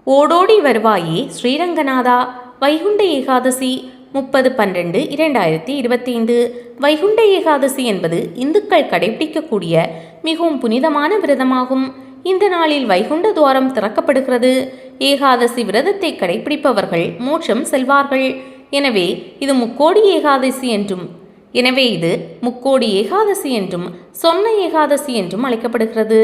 ஓடோடி வருவாயே ஸ்ரீரங்கநாதா. வைகுண்ட ஏகாதசி 30/12/2025. வைகுண்ட ஏகாதசி என்பது இந்துக்கள் கடைபிடிக்கக்கூடிய மிகவும் புனிதமான விரதமாகும். இந்த நாளில் வைகுண்ட துவாரம் திறக்கப்படுகிறது. ஏகாதசி விரதத்தை கடைபிடிப்பவர்கள் மோட்சம் செல்வார்கள். எனவே இது முக்கோடி ஏகாதசி என்றும் சொன்ன ஏகாதசி என்றும் அழைக்கப்படுகிறது.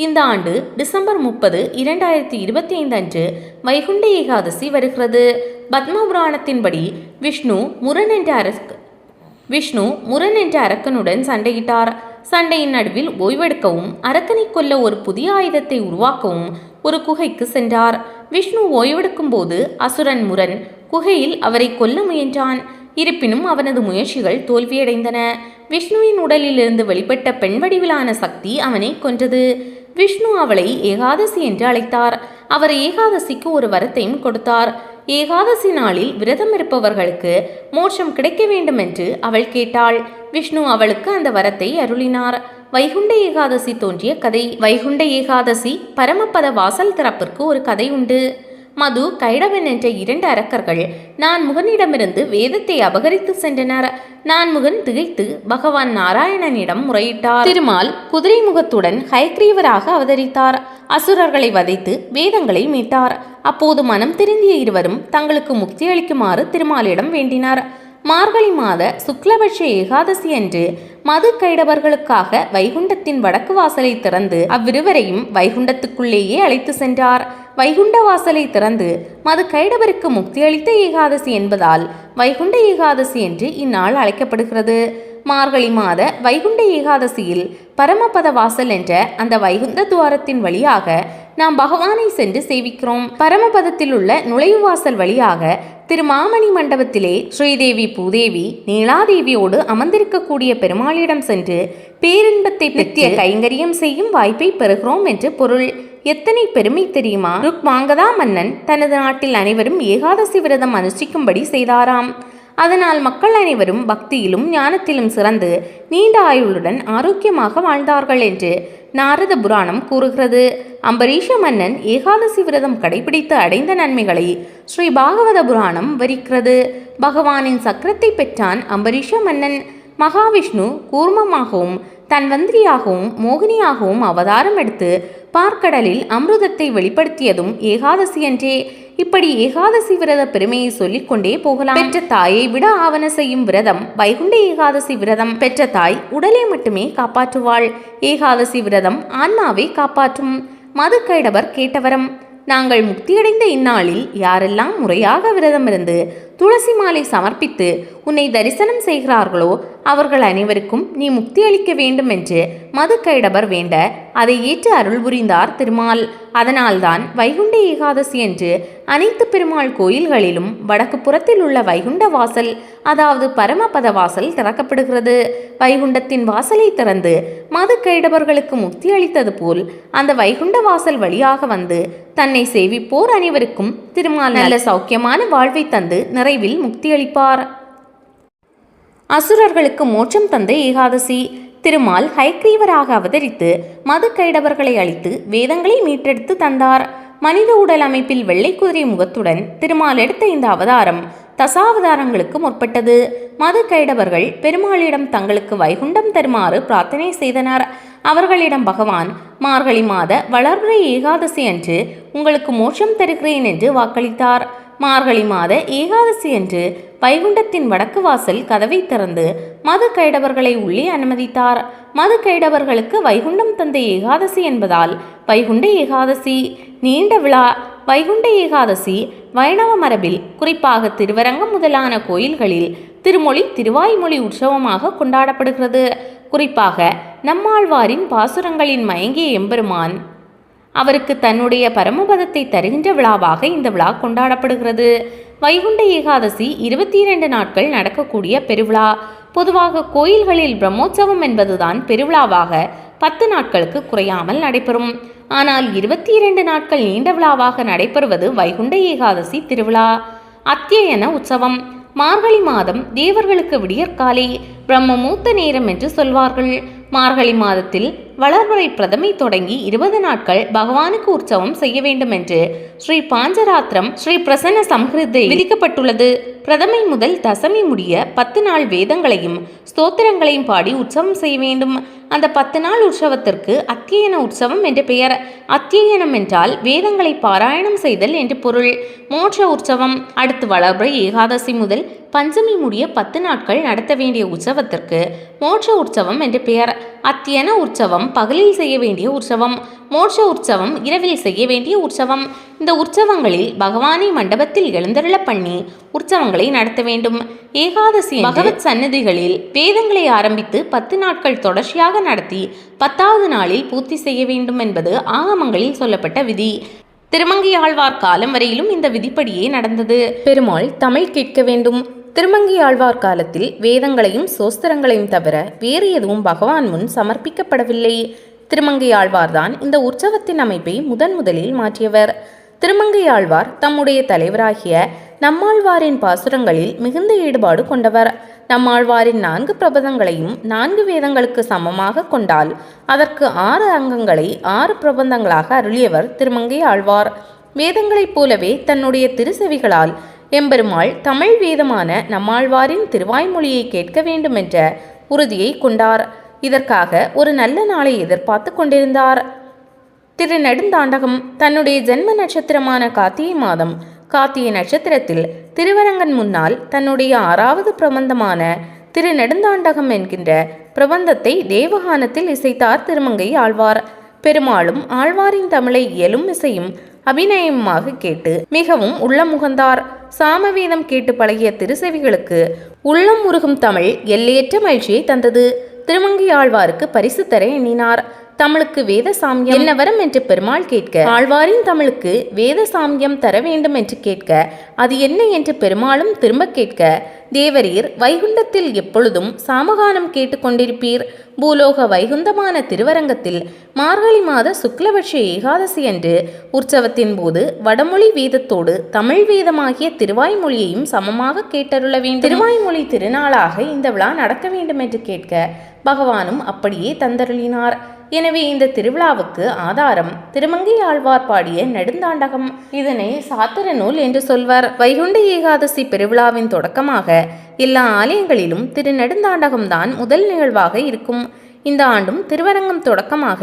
இந்த ஆண்டு டிசம்பர் 30, 2025 அன்று வைகுண்ட ஏகாதசி வருகிறது. பத்ம புராணத்தின்படி விஷ்ணு முரன் என்ற அரக்கனுடன் சண்டையிட்டார். சண்டையின் நடுவில் ஓய்வெடுக்கவும் அரக்கனை கொல்ல ஒரு புதிய ஆயுதத்தை உருவாக்கவும் ஒரு குகைக்கு சென்றார். விஷ்ணு ஓய்வெடுக்கும் போது அசுரன் முரன் குகையில் அவரை கொல்ல முயன்றான். இருப்பினும் அவனது முயற்சிகள் தோல்வியடைந்தன. விஷ்ணுவின் உடலில் இருந்து வெளிப்பட்ட பெண் வடிவிலான சக்தி அவனை கொன்றது. விஷ்ணு அவளை ஏகாதசி என்று அழைத்தார். அவர் ஏகாதசிக்கு ஒரு வரத்தையும் கொடுத்தார். ஏகாதசி நாளில் விரதம் இருப்பவர்களுக்கு மோட்சம் கிடைக்க வேண்டும் என்று அவள் கேட்டாள். விஷ்ணு அவளுக்கு அந்த வரத்தை அருளினார். வைகுண்ட ஏகாதசி தோன்றிய கதை. வைகுண்ட ஏகாதசி பரமபத வாசல் திறப்பிற்கு ஒரு கதை உண்டு. மது, கைடவன் என்ற 2 அரக்கர்கள் நான்முகனிடமிருந்து வேதத்தை அபகரித்து சென்றனர். நான்முகன் திகைத்து பகவான் நாராயணனிடம் முறையிட்டார். திருமால் குதிரை முகத்துடன் ஹயக்ரீவராக அவதரித்தார். அசுரர்களை வதைத்து வேதங்களை மீட்டார். அப்போது மனம் திருந்திய இருவரும் தங்களுக்கு முக்தி அளிக்குமாறு திருமாலிடம் வேண்டினார். மார்கழி மாத சுக்லபட்ச ஏகாதசி அன்று மது கைடவர்களுக்காக வைகுண்டத்தின் வடக்கு வாசலை திறந்து அவ்விருவரையும் வைகுண்டத்துக்குள்ளேயே அழைத்து சென்றார். வைகுண்ட வாசலை திறந்து மது கைடவருக்கு முக்தி அளித்த ஏகாதசி என்பதால் வைகுண்ட ஏகாதசி என்று இந்நாள் அழைக்கப்படுகிறது. மார்கழி மாத வைகுண்ட ஏகாதசியில் பரமபத வாசல் என்ற அந்த வைகுண்ட துவாரத்தின் வழியாக நாம் பகவானை சென்று சேவிக்கிறோம். பரமபதத்தில் உள்ள நுழைவு வாசல் வழியாக திருமாமணி மண்டபத்திலே ஸ்ரீதேவி பூதேவி நீலாதேவியோடு அமர்ந்திருக்கக்கூடிய பெருமாளிடம் சென்று பேரின்பத்தை பெற்றிய கைங்கரியம் செய்யும் வாய்ப்பை பெறுகிறோம் என்று பொருள். எத்தனை பெருமை தெரியுமா? ருக்மாங்கதா மன்னன் தனது நாட்டில் அனைவரும் ஏகாதசி விரதம் அனுஷ்டிக்கும்படி செய்தாராம். அதனால் மக்கள் அனைவரும் பக்தியிலும் ஞானத்திலும் சிறந்து நீண்ட ஆயுளுடன் ஆரோக்கியமாக வாழ்ந்தார்கள் என்று நாரத புராணம் கூறுகிறது. அம்பரீஷ மன்னன் ஏகாதசி விரதம் கடைபிடித்து அடைந்த நன்மைகளை ஸ்ரீ பாகவத புராணம் விவரிக்கிறது. பகவானின் சக்கரத்தை பெற்றான் அம்பரீஷ மன்னன். மகாவிஷ்ணு கூர்மமாகவும் தன்வந்திரியாகவும் மோகினியாகவும் அவதாரம் எடுத்து பார்க்கடலில் அமிர்தத்தை வெளிப்படுத்தியதும் ஏகாதசி என்றே. இப்படி ஏகாதசி விரத பெருமையை சொல்லிக்கொண்டே போகலாம். பெற்ற தாயை விட ஆவன செய்யும் விரதம் வைகுண்ட ஏகாதசி விரதம். பெற்ற தாய் உடலை மட்டுமே காப்பாற்றுவாள். ஏகாதசி விரதம் ஆன்மாவை காப்பாற்றும். மது கைடவர் கேட்டவரம். நாங்கள் முக்தியடைந்த இந்நாளில் யாரெல்லாம் முறையாக விரதம் இருந்து துளசி மாலை சமர்ப்பித்து உன்னை தரிசனம் செய்கிறார்களோ அவர்கள் அனைவருக்கும் நீ முக்தி அளிக்க வேண்டும் என்று மது கைடவர் வேண்ட அதை ஏற்று அருள் புரிந்தார் திருமால். அதனால்தான் வைகுண்ட ஏகாதசி என்று அனைத்து பெருமாள் கோயில்களிலும் வடக்கு புறத்தில் உள்ள வைகுண்ட வாசல், அதாவது பரமபத வாசல் திறக்கப்படுகிறது. வைகுண்டத்தின் வாசலை திறந்து மது கைடவர்களுக்கு முக்தி அளித்தது போல் அந்த வைகுண்ட வாசல் வழியாக வந்து தன்னை சேவிப்போர் அனைவருக்கும் திருமால் நல்ல சௌக்கியமான வாழ்வை தந்து நிறைவில் முக்தி அளிப்பார். அசுரர்களுக்கு மோட்சம் தந்த ஏகாதசி. திருமால் ஹயக்ரீவராக அவதரித்து மது கைடவர்களை அழித்து வேதங்களை மீட்டெடுத்து தந்தார். மனித உடல் அமைப்பில் வெள்ளை குதிரை முகத்துடன் திருமால் எடுத்த இந்த அவதாரம் தசாவதாரங்களுக்கு முற்பட்டது. மது கைடவர்கள் பெருமாளிடம் தங்களுக்கு வைகுண்டம் தருமாறு பிரார்த்தனை செய்தனர். அவர்களிடம் பகவான் மார்கழி மாத வளர்பிறை ஏகாதசி அன்று உங்களுக்கு மோட்சம் தருகிறேன் என்று வாக்களித்தார். மார்கழி மாத ஏகாதசி அன்று வைகுண்டத்தின் வடக்கு வாசல் கதவை திறந்து மது கைடவர்களை உள்ளே அனுமதித்தார். மது கைடவர்களுக்கு வைகுண்டம் தந்த ஏகாதசி என்பதால் வைகுண்ட ஏகாதசி நீண்ட விழா. வைகுண்ட ஏகாதசி வைணவ மரபில் குறிப்பாக திருவரங்கம் முதலான கோயில்களில் திருமொழி திருவாய்மொழி உற்சவமாக கொண்டாடப்படுகிறது. குறிப்பாக நம்மாழ்வாரின் பாசுரங்களின் மயங்கிய எம்பெருமான் அவருக்கு தன்னுடைய பரமபதத்தை தருகின்ற விழாவாக இந்த விழா கொண்டாடப்படுகிறது. வைகுண்ட ஏகாதசி 22 நாட்கள் நடக்கக்கூடிய பெருவிழா. பொதுவாக கோயில்களில் பிரம்மோற்சவம் என்பதுதான் பெருவிழாவாக 10 நாட்களுக்கு குறையாமல் நடைபெறும். ஆனால் 22 நாட்கள் நீண்ட விழாவாக நடைபெறுவது வைகுண்ட ஏகாதசி திருவிழா. அத்தியன உற்சவம். மார்கழி மாதம் தேவர்களுக்கு விடியற்காலை பிரம்மமூர்த்த நேரம் என்று சொல்வார்கள். மார்கழி மாதத்தில் வளர்வரை பிரதமை தொடங்கி 20 நாட்கள் பகவானுக்கு உற்சவம் செய்ய வேண்டும் என்று ஸ்ரீ பாஞ்சராத்திரம் ஸ்ரீ பிரசன்ன சம்ஹிருதியில் விதிக்கப்பட்டுள்ளது. பிரதமை முதல் தசமி முடிய 10 நாள் வேதங்களையும் ஸ்தோத்திரங்களையும் பாடி உற்சவம் செய்ய வேண்டும். அந்த 10 நாள் உற்சவத்திற்கு அத்தியன உற்சவம் என்று பெயர். அத்தியனம் என்றால் வேதங்களை பாராயணம் செய்தல் என்று பொருள். மோட்ச உற்சவம் அடுத்து வளர்பிறை ஏகாதசி முதல் பஞ்சமி முடிய 10 நாட்கள் நடத்த வேண்டிய உற்சவத்திற்கு மோட்ச உற்சவம் என்று பெயர். அத்தியன உற்சவம் பகலில் செய்ய வேண்டிய உற்சவம், மோட்ச உற்சவம் இரவில் செய்ய வேண்டிய உற்சவம். இந்த உற்சவங்களில் பகவானை மண்டபத்தில் எழுந்தருள பண்ணி உற்சவங்களை நடத்த வேண்டும். ஏகாதசி பகவத் சன்னதிகளில் வேதங்களை ஆரம்பித்து 10 நாட்கள் தொடர்ச்சியாக நடத்தி 10வது நாளில் பூர்த்தி செய்ய வேண்டும் என்பது ஆகமங்களில் சொல்லப்பட்ட விதி. திருமங்கையாழ்வார் காலம் வரையிலும் இந்த விதிப்படியே நடந்தது. பெருமாள் தமிழ் கேட்க வேண்டும். திருமங்கையாழ்வார் காலத்தில் வேதங்களையும் சோஸ்திரங்களையும் தவிர வேறு எதுவும் பகவான் முன் சமர்ப்பிக்கப்படவில்லை. திருமங்கையாழ்வார்தான் இந்த உற்சவத்தின் அமைப்பை முதலில் மாற்றியவர். திருமங்கையாழ்வார் தம்முடைய தலைவராகிய நம்மாழ்வாரின் பாசுரங்களில் மிகுந்த ஈடுபாடு கொண்டவர். நம்மாழ்வாரின் 4 பிரபந்தங்களையும் 4 வேதங்களுக்கு சமமாக கொண்டால் அதற்கு 6 அங்கங்களை 6 பிரபந்தங்களாக அருளியவர் திருமங்கையாழ்வார். வேதங்களைப் போலவே தன்னுடைய திருச்செவிகளால் எம்பெருமாள் தமிழ் வேதமான நம்மாழ்வாரின் திருவாய்மொழியை கேட்க வேண்டும் என்ற உறுதியை கொண்டார். இதற்காக ஒரு நல்ல நாளை எதிர்பார்த்து கொண்டிருந்தார். திருநெடுந்தாண்டகம் தன்னுடைய ஜென்ம நட்சத்திரமான கார்த்திகை மாதம் கார்த்திகை நட்சத்திரத்தில் திருவரங்கன் முன்னால் தன்னுடைய 6வது பிரபந்தமான திருநெடுந்தாண்டகம் என்கின்ற பிரபந்தத்தை தேவகானத்தில் இசைத்தார் திருமங்கை ஆழ்வார். பெருமாளும் ஆழ்வாரின் தமிழை இயலும் இசையும் அபிநயமாக கேட்டு மிகவும் உள்ளமுகந்தார். சாமவேதம் கேட்டு பழகிய திருச்செவிகளுக்கு உள்ளம் உருகும் தமிழ் எல்லையற்ற மகிழ்ச்சியை தந்தது. திருமங்கை ஆழ்வாருக்கு பரிசு தர எண்ணினார். தமிழுக்கு வேத சாமியம் என்ன வரும் என்று பெருமாள் கேட்க, ஆழ்வாரின் தமிழுக்கு வேத சாமியம் தர வேண்டும் என்று கேட்க, அது என்ன என்று பெருமாளும் திரும்ப கேட்க, தேவரீர் வைகுண்டத்தில் எப்பொழுதும் சாமகானம் கேட்டுக்கொண்டிருப்பீர். பூலோக வைகுந்தமான திருவரங்கத்தில் மார்கழி மாத சுக்லபட்ச ஏகாதசி அன்று உற்சவத்தின் போது வடமொழி வேதத்தோடு தமிழ் வேதமாகிய திருவாய்மொழியையும் சமமாக கேட்டருள வேண்டும். திருவாய்மொழி திருநாளாக இந்த விழா நடக்க வேண்டும் என்று கேட்க பகவானும் அப்படியே தந்தருளினார். எனவே இந்த திருவிழாவுக்கு ஆதாரம் திருமங்கை ஆழ்வார் பாடிய நெடுந்தாண்டகம். இதனை சாத்திர நூல் என்று சொல்வர். வைகுண்ட ஏகாதசி பெருவிழாவின் தொடக்கமாக எல்லா ஆலயங்களிலும் திருநெடுந்தாண்டகம்தான் முதல் நிகழ்வாக இருக்கும். இந்த ஆண்டும் திருவரங்கம் தொடக்கமாக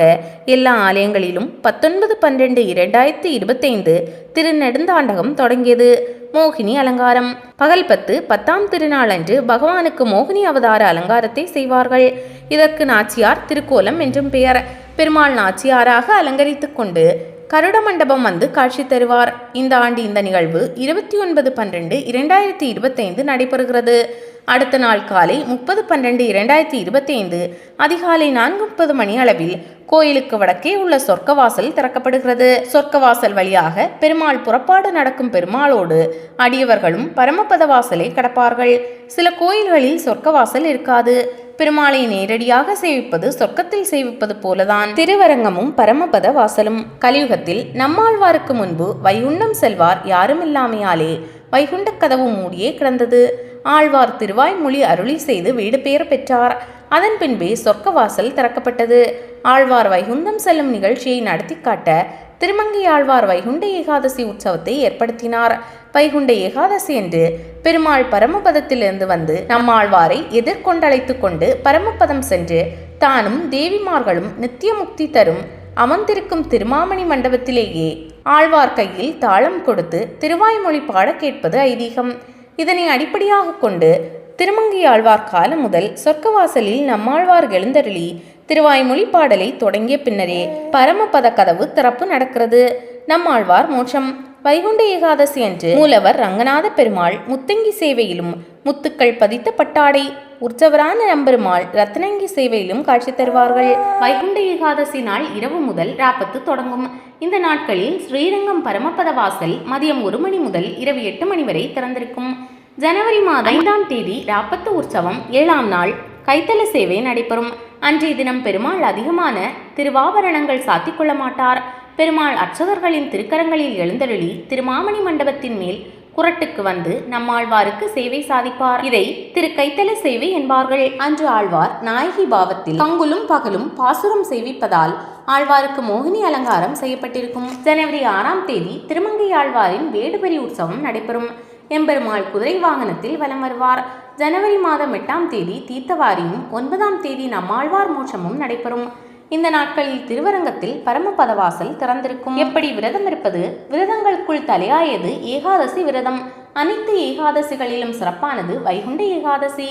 எல்லா ஆலயங்களிலும் 19/12/2025 திருநெடுந்தாண்டகம் தொடங்கியது. மோகினி அலங்காரம் பகல் 10 திருநாள் அன்று பகவானுக்கு மோகினி அவதார அலங்காரத்தை செய்வார்கள். இதற்கு நாச்சியார் திருக்கோலம் என்றும் பெயர். பெருமாள் நாச்சியாராக அலங்கரித்து கொண்டு கருட மண்டபம் வந்து காட்சி தருவார். இந்த ஆண்டு இந்த நிகழ்வு 29/12/2025 நடைபெறுகிறது. அடுத்த நாள் காலை 30/12/2025 அதிகாலை 4:30 மணி அளவில் கோயிலுக்கு வடக்கே உள்ள சொர்க்கவாசல் திறக்கப்படுகிறது. சொர்க்கவாசல் வழியாக பெருமாள் புறப்பாடு நடக்கும். பெருமாளோடு அடியவர்களும் பரமபத வாசலை கடப்பார்கள். சில கோயில்களில் சொர்க்கவாசல் இருக்காது. பெருமாளை நேரடியாக சேவிப்பது சொர்க்கத்தில் சேவிப்பது போலதான் திருவரங்கமும் பரமபத வாசலும். கலியுகத்தில் நம்மாழ்வாருக்கு முன்பு வைகுண்டம் செல்வார் யாருமில்லாமையாலே வைகுண்ட கதவு மூடியே கிடந்தது. ஆழ்வார் திருவாய்மொழி அருளி செய்து வீடு பெயர் பெற்றார். அதன் பின்பே சொர்க்கவாசல் திறக்கப்பட்டது. ஆழ்வார் வைகுண்டம் செல்லும் நிகழ்ச்சியை நடத்தி காட்ட திருமங்கை ஆழ்வார் வைகுண்ட ஏகாதசி உற்சவத்தை ஏற்படுத்தினார். வைகுண்ட ஏகாதசி என்று பெருமாள் பரமபதத்திலிருந்து வந்து நம்மாழ்வாரை எதிர்கொண்டழைத்து கொண்டு பரமபதம் சென்று தானும் தேவிமார்களும் நித்திய முக்தி தரும் அமர்ந்திருக்கும் திருமாமணி மண்டபத்திலேயே ஆழ்வார் கையில் தாளம் கொடுத்து திருவாய்மொழி பாட கேட்பது ஐதீகம். இதனை அடிப்படையாக கொண்டு திருமங்கை ஆழ்வார் காலம் முதல் சொர்க்கவாசலில் நம்மாழ்வார் எழுந்தருளி திருவாய்மொழி பாடலை தொடங்கிய பின்னரே பரமபத கதவு திறப்பு நடக்கிறது. நம்மாழ்வார் மோட்சம். வைகுண்ட ஏகாதசி அன்று மூலவர் ரங்கநாத பெருமாள் முத்தங்கி சேவையிலும் முத்துக்கள் பதித்த பட்டாடை உற்சவரான நம்பெருமாள் ரத்னங்கி சேவையிலும் காட்சி தருவார்கள். வைகுண்ட ஏகாதசி நாள் இரவு முதல் ராப்பத்து தொடங்கும். இந்த நாட்களில் ஸ்ரீரங்கம் பரமபத வாசல் மதியம் 1 மணி முதல் இரவு 8 மணி வரை திறந்திருக்கும். ஜனவரி மாதம் 5ஆம் தேதி ராப்பத்து உற்சவம் 7ஆம் நாள் கைத்தல சேவை நடைபெறும். அன்றைய தினம் பெருமாள் அதிகமான திருவாபரணங்கள் சாத்திக் கொள்ள மாட்டார். பெருமாள் அர்ச்சகர்களின் திருக்கரங்களில் எழுந்தருளி திருமாமணி மண்டபத்தின் மேல் குரட்டுக்கு வந்து நம்மாழ்வாருக்கு சேவை சாதிப்பார். இதை திரு கைத்தல சேவை என்பார்கள். அன்று ஆழ்வார் நாயகி பாவத்தில் கங்குலும் பகலும் பாசுரம் சேவிப்பதால் ஆழ்வாருக்கு மோகினி அலங்காரம் செய்யப்பட்டிருக்கும். ஜனவரி 6ஆம் தேதி திருமங்கை ஆழ்வாரின் வேடுபரி உற்சவம் நடைபெறும். எம்பெருமாள் குதிரை வாகனத்தில் வலம் வருவார். ஜனவரி மாதம் 8ஆம் தேதி தீர்த்தவாரியும் 9ஆம் தேதி நம்மாழ்வார் மோட்சமும் நடைபெறும். இந்த நாட்களில் திருவரங்கத்தில் பரமபதவாசல் திறந்திருக்கும். எப்படி விரதம் இருப்பது? விரதங்களுக்குள் தலையாயது ஏகாதசி விரதம். அனைத்து ஏகாதசிகளிலும் சிறப்பானது வைகுண்ட ஏகாதசி.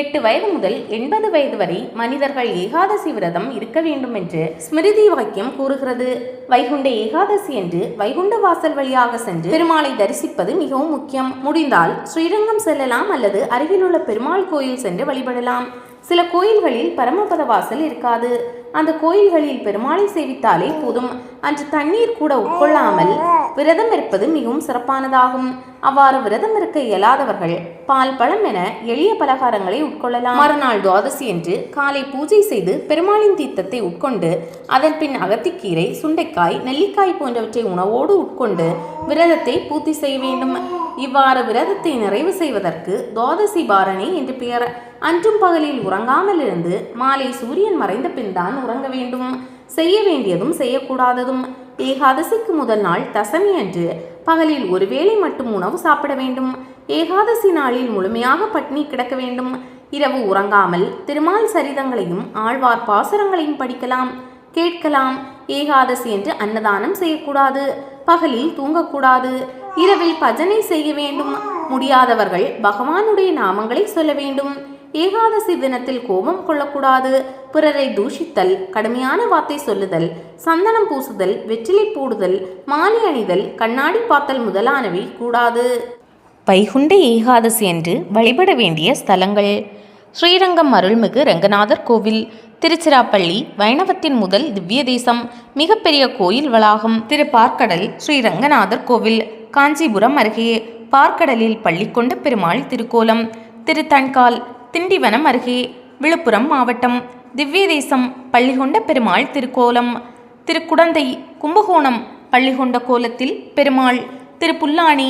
8 வயது முதல் 80 வயது வரை மனிதர்கள் ஏகாதசி விரதம் இருக்க வேண்டும் என்று ஸ்மிருதி வாக்கியம் கூறுகிறது. வைகுண்ட ஏகாதசி என்று வைகுண்ட வாசல் வழியாக சென்று பெருமாளை தரிசிப்பது மிகவும் முக்கியம். முடிந்தால் ஸ்ரீரங்கம் செல்லலாம் அல்லது அருகிலுள்ள பெருமாள் கோயில் சென்று வழிபடலாம். சில கோயில்களில் பரமபத வாசல் இருக்காது. அந்த கோயில்களில் பெருமாளை சேவித்தாலே போதும். அன்று தண்ணீர் கூட உட்கொள்ளாமல் விரதம் இருப்பது மிகவும் சிறப்பானதாகும். அவ்வாறு விரதம் இருக்க இயலாதவர்கள் பால் பழம் என எளிய பலகாரங்களை உட்கொள்ளலாம். மறுநாள் துவாதசி என்று காலை பூஜை செய்து பெருமாளின் தீர்த்தத்தை உட்கொண்டு அதன் பின் அகத்திக்கீரை, சுண்டைக்காய், நெல்லிக்காய் போன்றவற்றை உணவோடு உட்கொண்டு விரதத்தை பூர்த்தி செய்ய வேண்டும். இவ்வாறு விரதத்தை நிறைவு செய்வதற்கு துவாதசி பாரணி என்று பெயர். அன்றும் பகலில் உறங்காமல் இருந்து மாலை சூரியன் மறைந்த பின் தான் உறங்க வேண்டும். செய்ய வேண்டியதும் செய்யக்கூடாததும். ஏகாதசிக்கு முதல் நாள் தசமி அன்று பகலில் ஒருவேளை மட்டும் உணவு சாப்பிட வேண்டும். ஏகாதசி நாளில் முழுமையாக பட்டினி கிடக்க வேண்டும். இரவு உறங்காமல் திருமால் சரிதங்களையும் ஆழ்வார் பாசுரங்களையும் படிக்கலாம், கேட்கலாம். ஏகாதசி என்று அன்னதானம் செய்யக்கூடாது. பகலில் தூங்கக்கூடாது. இரவில் பஜனை செய்ய வேண்டும். முடியாதவர்கள் பகவானுடைய நாமங்களை சொல்ல வேண்டும். ஏகாதசி தினத்தில் கோபம் கொள்ளக்கூடாது. பிறரை தூஷித்தல், கடுமையான வார்த்தை சொல்லுதல், சந்தனம் பூசுதல், வெற்றிலை போடுதல், மாலை அணிதல், கண்ணாடி பார்த்தல் முதலானவை கூடாது. வைகுண்ட ஏகாதசி என்று வழிபட வேண்டிய ஸ்தலங்கள்: ஸ்ரீரங்கம் அருள்மிகு ரங்கநாதர் கோவில், திருச்சிராப்பள்ளி வைணவத்தின் முதல் திவ்ய தேசம், மிகப்பெரிய கோயில் வளாகம். திருப்பார்க்கடல் ஸ்ரீரங்கநாதர் கோவில், காஞ்சிபுரம் அருகே. பார்க்கடலில் பள்ளி கொண்ட பெருமாள் திருக்கோலம். திருத்தன்கால் திண்டிவனம் அருகே, விழுப்புரம் மாவட்டம். திவ்ய தேசம் பள்ளிகொண்ட பெருமாள் திருக்கோலம். திருக்குடந்தை கும்பகோணம் பள்ளிகொண்ட கோலத்தில் பெருமாள். திருப்புல்லானி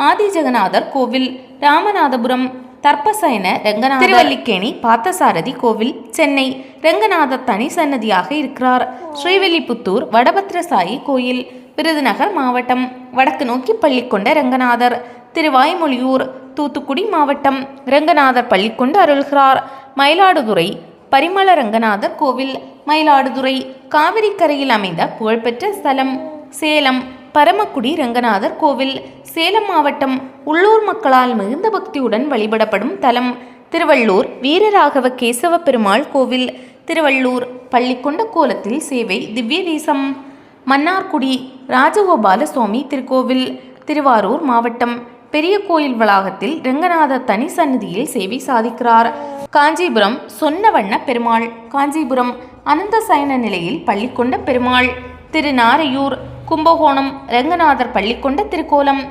ஆதி ஜெகநாதர் கோவில், ராமநாதபுரம். தர்ப்பசயன ரங்கநாதர். திருவல்லிக்கேணி பார்த்தசாரதி கோவில், சென்னை. ரங்கநாதர் தனி சன்னதியாக இருக்கிறார். ஸ்ரீவில்லிபுத்தூர் வடபத்ரசாயி கோயில், விருதுநகர் மாவட்டம். வடக்கு நோக்கி பள்ளி கொண்ட ரங்கநாதர். திருவாய்மொழியூர் தூத்துக்குடி மாவட்டம். ரங்கநாதர் பள்ளி கொண்டு அருள்கிறார். மயிலாடுதுறை பரிமள ரங்கநாதர் கோவில், மயிலாடுதுறை. காவிரி கரையில் அமைந்த புகழ்பெற்ற ஸ்தலம். சேலம் பரமக்குடி ரங்கநாதர் கோவில், சேலம் மாவட்டம். உள்ளூர் மக்களால் மிகுந்த பக்தியுடன் வழிபடப்படும் தலம். திருவள்ளூர் வீரராகவ கேசவ பெருமாள் கோவில், திருவள்ளூர். பள்ளி கொண்ட கோலத்தில் சேவை திவ்ய தேசம். மன்னார்குடி ராஜகோபால சுவாமி திருக்கோவில், திருவாரூர் மாவட்டம். பெரிய கோயில் வளாகத்தில் ரங்கநாதர் தனி சன்னதியில் சேவை சாதிக்கிறார். காஞ்சிபுரம் சொன்னவண்ண பெருமாள், காஞ்சிபுரம். அனந்த சயன நிலையில் பள்ளி கொண்ட பெருமாள். திருநாரையூர் கும்பகோணம் ரங்கநாதர் பள்ளி கொண்ட திருக்கோலம்.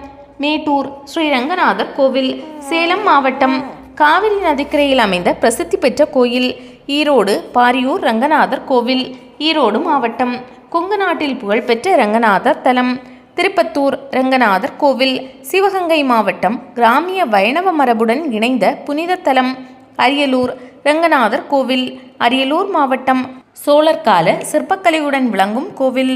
மேட்டூர் ஸ்ரீரங்கநாதர் கோவில், சேலம் மாவட்டம். காவிரி நதிக்கரையில் அமைந்த பிரசித்தி பெற்ற கோயில். ஈரோடு பாரியூர் ரங்கநாதர் கோவில், ஈரோடு மாவட்டம். கொங்கு நாட்டில் புகழ்பெற்ற ரங்கநாதர் தலம். திருப்பத்தூர் ரங்கநாதர் கோவில், சிவகங்கை மாவட்டம். கிராமிய வைணவ மரபுடன் இணைந்த புனித தலம். அரியலூர் ரங்கநாதர் கோவில், அரியலூர் மாவட்டம். சோழர் கால சிற்பக்கலையுடன் விளங்கும் கோவில்.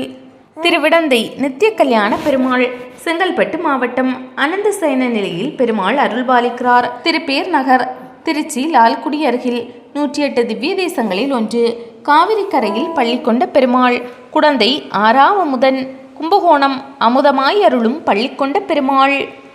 திருவிடந்தை நித்திய கல்யாண பெருமாள், செங்கல்பட்டு மாவட்டம். அனந்த சயன நிலையில் பெருமாள் அருள்பாலிக்கிறார். திருப்பேர் நகர், திருச்சி லால்குடி அருகில். 108 திவ்ய தேசங்களில் ஒன்று. காவிரி கரையில் பள்ளி கொண்ட பெருமாள். குடந்தை ஆறாவமுதன், கும்பகோணம். அமுதமாய் அருளும் பள்ளி கொண்ட பெருமாள்.